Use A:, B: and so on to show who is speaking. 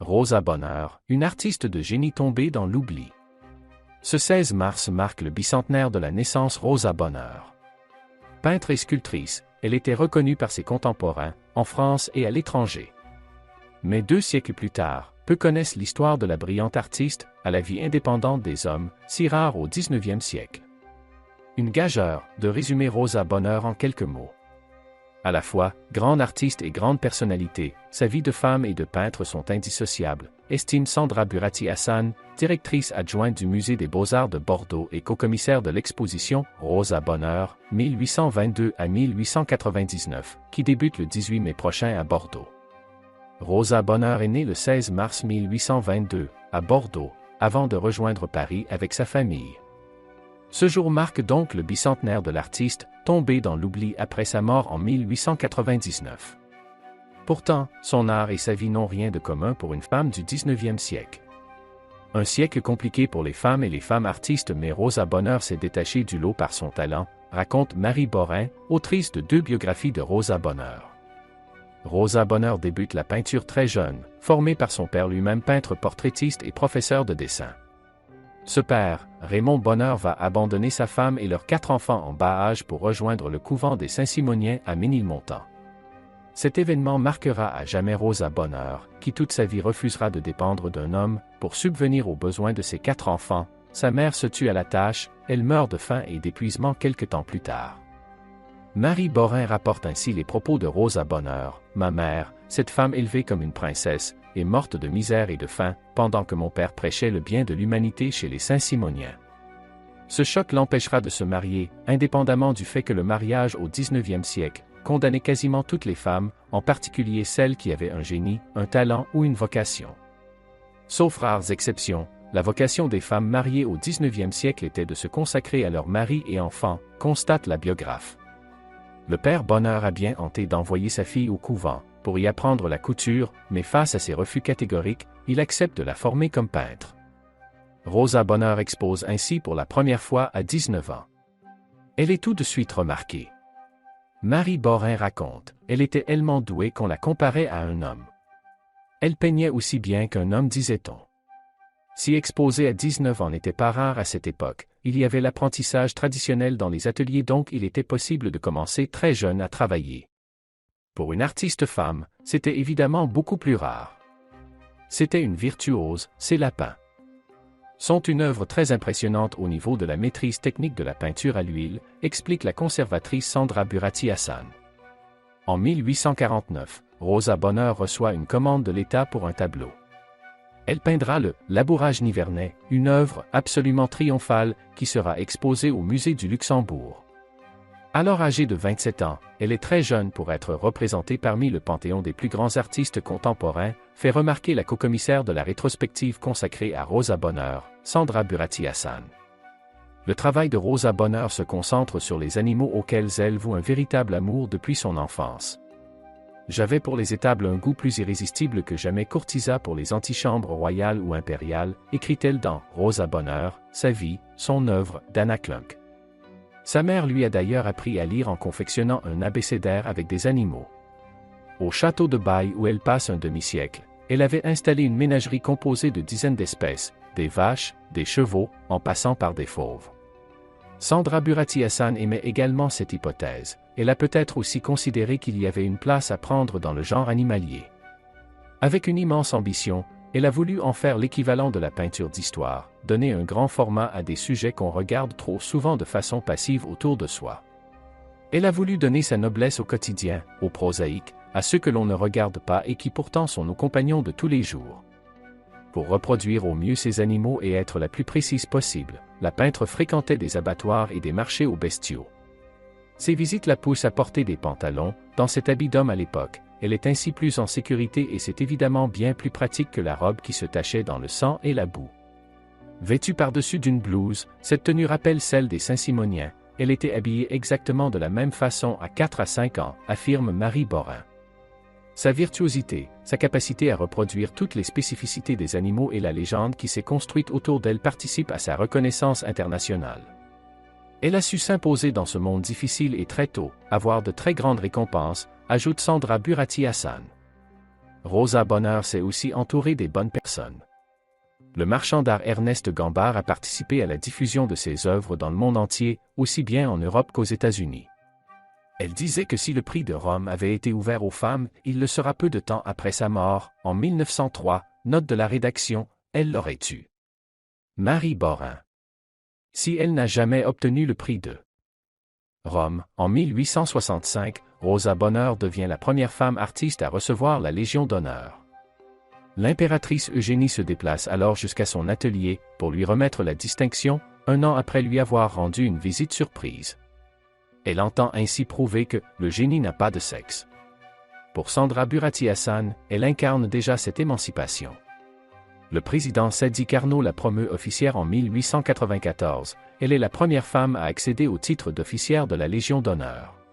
A: Rosa Bonheur, une artiste de génie tombée dans l'oubli. Ce 16 mars marque le bicentenaire de la naissance Rosa Bonheur. Peintre et sculptrice, elle était reconnue par ses contemporains, en France et à l'étranger. Mais 2 siècles plus tard, peu connaissent l'histoire de la brillante artiste, à la vie indépendante des hommes, si rare au XIXe siècle. Une gageure de résumer Rosa Bonheur en quelques mots. À la fois, grande artiste et grande personnalité, sa vie de femme et de peintre sont indissociables, estime Sandra Burati Hassan, directrice adjointe du Musée des Beaux-Arts de Bordeaux et co-commissaire de l'exposition Rosa Bonheur, 1822 à 1899, qui débute le 18 mai prochain à Bordeaux. Rosa Bonheur est née le 16 mars 1822, à Bordeaux, avant de rejoindre Paris avec sa famille. Ce jour marque donc le bicentenaire de l'artiste, tombée dans l'oubli après sa mort en 1899. Pourtant, son art et sa vie n'ont rien de commun pour une femme du XIXe siècle. Un siècle compliqué pour les femmes et les femmes artistes, mais Rosa Bonheur s'est détachée du lot par son talent, raconte Marie Borin, autrice de 2 biographies de Rosa Bonheur. Rosa Bonheur débute la peinture très jeune, formée par son père lui-même peintre portraitiste et professeur de dessin. Ce père, Raymond Bonheur, va abandonner sa femme et leurs 4 enfants en bas âge pour rejoindre le couvent des Saint-Simoniens à Ménilmontant. Cet événement marquera à jamais Rosa Bonheur, qui toute sa vie refusera de dépendre d'un homme pour subvenir aux besoins de ses 4 enfants. Sa mère se tue à la tâche, elle meurt de faim et d'épuisement quelque temps plus tard. Marie Borin rapporte ainsi les propos de Rosa Bonheur. « Ma mère, cette femme élevée comme une princesse, est morte de misère et de faim, pendant que mon père prêchait le bien de l'humanité chez les Saint-Simoniens. Ce choc l'empêchera de se marier, indépendamment du fait que le mariage au XIXe siècle condamnait quasiment toutes les femmes, en particulier celles qui avaient un génie, un talent ou une vocation. Sauf rares exceptions, la vocation des femmes mariées au XIXe siècle était de se consacrer à leurs maris et enfants, constate la biographe. Le père Bonheur a bien tenté d'envoyer sa fille au couvent, pour y apprendre la couture, mais face à ses refus catégoriques, il accepte de la former comme peintre. Rosa Bonheur expose ainsi pour la première fois à 19 ans. Elle est tout de suite remarquée. Marie Borin raconte, elle était tellement douée qu'on la comparait à un homme. Elle peignait aussi bien qu'un homme, disait-on. Si exposer à 19 ans n'était pas rare à cette époque, il y avait l'apprentissage traditionnel dans les ateliers, donc il était possible de commencer très jeune à travailler. Pour une artiste femme, c'était évidemment beaucoup plus rare. C'était une virtuose, ses lapins sont une œuvre très impressionnante au niveau de la maîtrise technique de la peinture à l'huile, explique la conservatrice Sandra Burati Hassan. En 1849, Rosa Bonheur reçoit une commande de l'État pour un tableau. Elle peindra le « Labourage nivernais », une œuvre absolument triomphale qui sera exposée au musée du Luxembourg. Alors âgée de 27 ans, elle est très jeune pour être représentée parmi le panthéon des plus grands artistes contemporains, fait remarquer la co-commissaire de la rétrospective consacrée à Rosa Bonheur, Sandra Burati Hassan. Le travail de Rosa Bonheur se concentre sur les animaux auxquels elle voue un véritable amour depuis son enfance. J'avais pour les étables un goût plus irrésistible que jamais, courtisa pour les antichambres royales ou impériales, écrit-elle dans Rosa Bonheur, sa vie, son œuvre, d'Anna Klunk. Sa mère lui a d'ailleurs appris à lire en confectionnant un abécédaire avec des animaux. Au château de Baye, où elle passe un demi-siècle, elle avait installé une ménagerie composée de dizaines d'espèces, des vaches, des chevaux, en passant par des fauves. Sandra Burati Hassan aimait également cette hypothèse. Elle a peut-être aussi considéré qu'il y avait une place à prendre dans le genre animalier. Avec une immense ambition, elle a voulu en faire l'équivalent de la peinture d'histoire, donner un grand format à des sujets qu'on regarde trop souvent de façon passive autour de soi. Elle a voulu donner sa noblesse au quotidien, au prosaïque, à ceux que l'on ne regarde pas et qui pourtant sont nos compagnons de tous les jours. Pour reproduire au mieux ces animaux et être la plus précise possible, la peintre fréquentait des abattoirs et des marchés aux bestiaux. Ces visites la poussent à porter des pantalons, dans cet habit d'homme à l'époque. Elle est ainsi plus en sécurité et c'est évidemment bien plus pratique que la robe qui se tachait dans le sang et la boue. Vêtue par-dessus d'une blouse, cette tenue rappelle celle des Saint-Simoniens. Elle était habillée exactement de la même façon à 4 à 5 ans, affirme Marie Borin. Sa virtuosité, sa capacité à reproduire toutes les spécificités des animaux et la légende qui s'est construite autour d'elle participent à sa reconnaissance internationale. Elle a su s'imposer dans ce monde difficile et très tôt, avoir de très grandes récompenses, ajoute Sandra Burati Hassan. Rosa Bonheur s'est aussi entourée des bonnes personnes. Le marchand d'art Ernest Gambard a participé à la diffusion de ses œuvres dans le monde entier, aussi bien en Europe qu'aux États-Unis. Elle disait que si le prix de Rome avait été ouvert aux femmes, il le sera peu de temps après sa mort, en 1903, note de la rédaction, elle l'aurait eu. Marie Borin. Si elle n'a jamais obtenu le prix de Rome, en 1865, Rosa Bonheur devient la première femme artiste à recevoir la Légion d'honneur. L'impératrice Eugénie se déplace alors jusqu'à son atelier pour lui remettre la distinction, un an après lui avoir rendu une visite surprise. Elle entend ainsi prouver que le génie n'a pas de sexe. Pour Sandra Burati Hassan, elle incarne déjà cette émancipation. Le président Sadi Carnot la promeut officière en 1894. Elle est la première femme à accéder au titre d'officière de la Légion d'honneur.